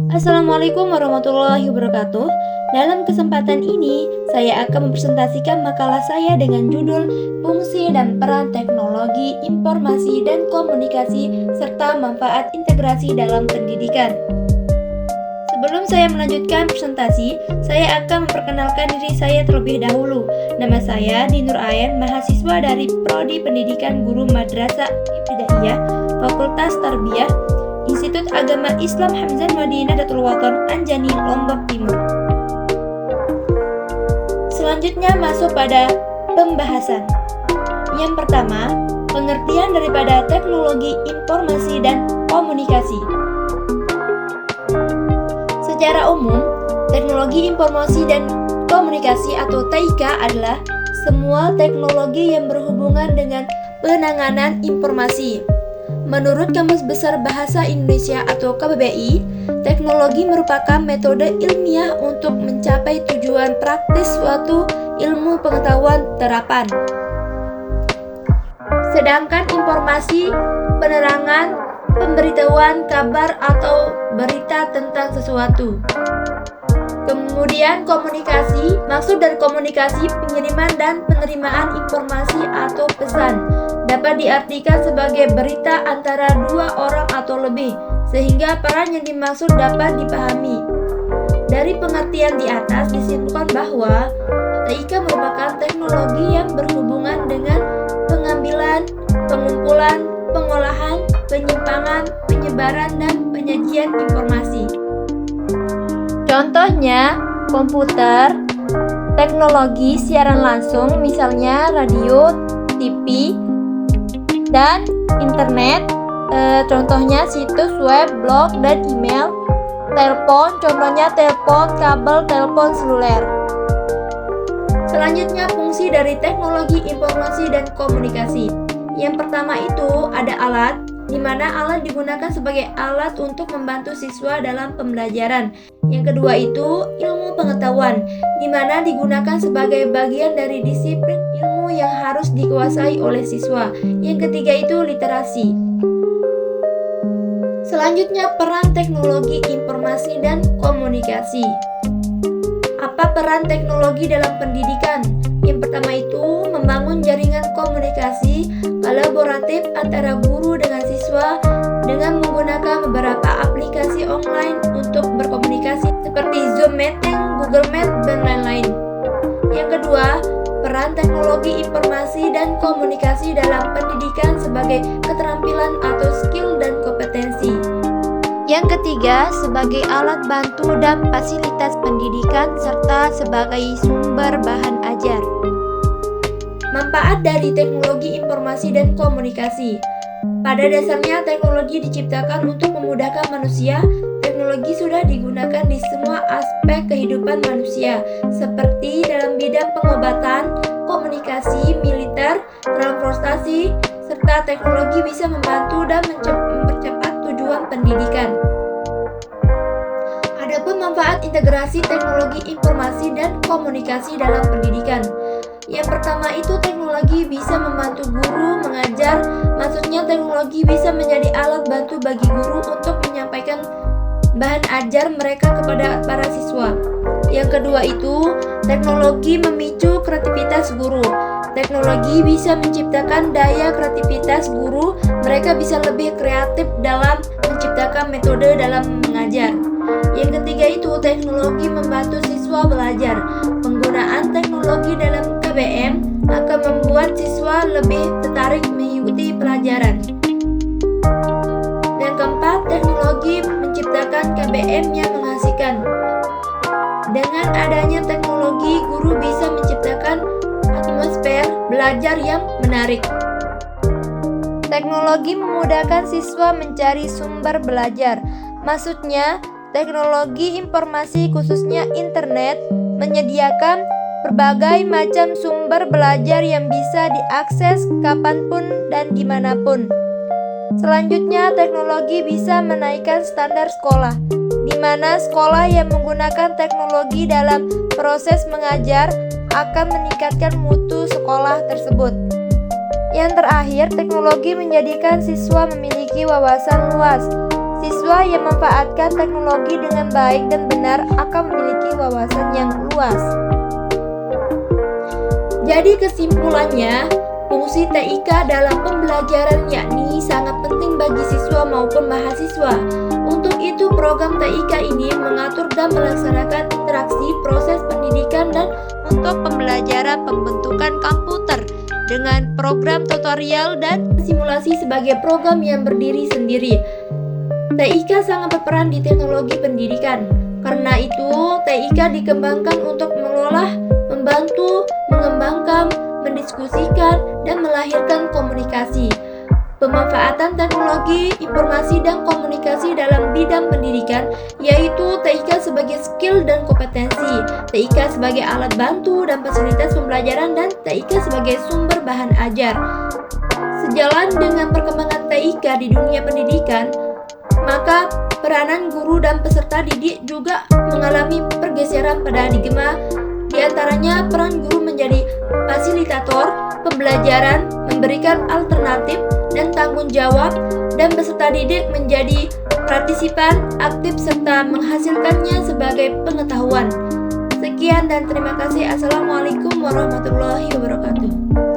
Assalamualaikum warahmatullahi wabarakatuh. Dalam kesempatan ini, saya akan mempresentasikan makalah saya dengan judul Fungsi dan Peran Teknologi, Informasi, dan Komunikasi, serta Manfaat Integrasi dalam Pendidikan. Sebelum saya melanjutkan presentasi, saya akan memperkenalkan diri saya terlebih dahulu. Nama saya Dinur Ayan, mahasiswa dari Prodi Pendidikan Guru Madrasah Ibtidaiyah, Fakultas Tarbiyah, Institut Agama Islam Hamzah Madinah Datul Wathon Anjani, Lombok Timur. Selanjutnya masuk pada pembahasan. Yang pertama, pengertian daripada teknologi informasi dan komunikasi. Secara umum, teknologi informasi dan komunikasi atau TIK adalah semua teknologi yang berhubungan dengan penanganan informasi. Menurut Kamus Besar Bahasa Indonesia atau KBBI, teknologi merupakan metode ilmiah untuk mencapai tujuan praktis suatu ilmu pengetahuan terapan. Sedangkan informasi, penerangan, pemberitahuan, kabar atau berita tentang sesuatu. Kemudian komunikasi, maksud dari komunikasi pengiriman dan penerimaan informasi atau pesan. Dapat diartikan sebagai berita antara dua orang atau lebih, sehingga peran yang dimaksud dapat dipahami. Dari pengertian di atas disimpulkan bahwa TIK merupakan teknologi yang berhubungan dengan pengambilan, pengumpulan, pengolahan, penyimpangan, penyebaran, dan penyajian informasi. Contohnya, komputer, teknologi siaran langsung, misalnya radio, TV, dan internet, contohnya situs web, blog, dan email. Telepon, contohnya telepon kabel, telepon seluler. Selanjutnya, fungsi dari teknologi informasi dan komunikasi. Yang pertama itu ada alat, di mana alat digunakan sebagai alat untuk membantu siswa dalam pembelajaran. Yang kedua itu ilmu pengetahuan, di mana digunakan sebagai bagian dari disiplin ilmu yang harus dikuasai oleh siswa. Yang ketiga itu literasi. Selanjutnya peran teknologi informasi dan komunikasi. Apa peran teknologi dalam pendidikan? Yang pertama itu membangun jaringan komunikasi kolaboratif antara guru dengan siswa dengan menggunakan beberapa aplikasi online untuk berkomunikasi seperti Zoom Meeting, Google Meet, dan lain-lain. Yang kedua, peran teknologi informasi dan komunikasi dalam pendidikan sebagai keterampilan atau skill dan kompetensi. Yang ketiga, sebagai alat bantu dan fasilitas pendidikan serta sebagai sumber bahan ajar. Manfaat dari teknologi informasi dan komunikasi. Pada dasarnya, teknologi diciptakan untuk memudahkan manusia. Teknologi sudah digunakan di semua aspek kehidupan manusia, seperti dalam bidang pengobatan, komunikasi, militer, transportasi, serta teknologi bisa membantu dan mempercepat tujuan pendidikan. Adapun manfaat integrasi teknologi informasi dan komunikasi dalam pendidikan. Yang pertama itu teknologi bisa membantu guru mengajar, maksudnya teknologi bisa menjadi alat bantu bagi guru untuk menyampaikan bahan ajar mereka kepada para siswa. Yang kedua itu teknologi memicu kreativitas guru. Teknologi bisa menciptakan daya kreativitas guru, mereka bisa lebih kreatif dalam menciptakan metode dalam mengajar. Yang ketiga itu teknologi membantu siswa belajar. Penggunaan teknologi dalam KBM akan membuat siswa lebih tertarik mengikuti pelajaran. Dan keempat, teknologi menciptakan KBM yang menghasilkan. Dengan adanya teknologi, guru bisa menciptakan atmosfer belajar yang menarik. Teknologi memudahkan siswa mencari sumber belajar. Maksudnya, teknologi informasi khususnya internet menyediakan berbagai macam sumber belajar yang bisa diakses kapanpun dan dimanapun. Selanjutnya, teknologi bisa menaikkan standar sekolah, di mana sekolah yang menggunakan teknologi dalam proses mengajar akan meningkatkan mutu sekolah tersebut. Yang terakhir, teknologi menjadikan siswa memiliki wawasan luas. Siswa yang memanfaatkan teknologi dengan baik dan benar akan memiliki wawasan yang luas. Jadi kesimpulannya, fungsi TIK dalam pembelajaran yakni sangat penting bagi siswa maupun mahasiswa. Untuk itu program TIK ini mengatur dan melaksanakan interaksi proses pendidikan dan untuk pembelajaran pembentukan komputer dengan program tutorial dan simulasi sebagai program yang berdiri sendiri. TIK sangat berperan di teknologi pendidikan. Karena itu, TIK dikembangkan untuk mengelola, membantu, mengembangkan, mendiskusikan, dan melahirkan komunikasi. Pemanfaatan teknologi, informasi, dan komunikasi dalam bidang pendidikan, yaitu TIK sebagai skill dan kompetensi, TIK sebagai alat bantu dan fasilitas pembelajaran, dan TIK sebagai sumber bahan ajar. Sejalan dengan perkembangan TIK di dunia pendidikan, maka peranan guru dan peserta didik juga mengalami pergeseran paradigma. Di antaranya peran guru menjadi fasilitator pembelajaran, memberikan alternatif dan tanggung jawab, dan peserta didik menjadi partisipan aktif serta menghasilkannya sebagai pengetahuan. Sekian dan terima kasih. Assalamualaikum warahmatullahi wabarakatuh.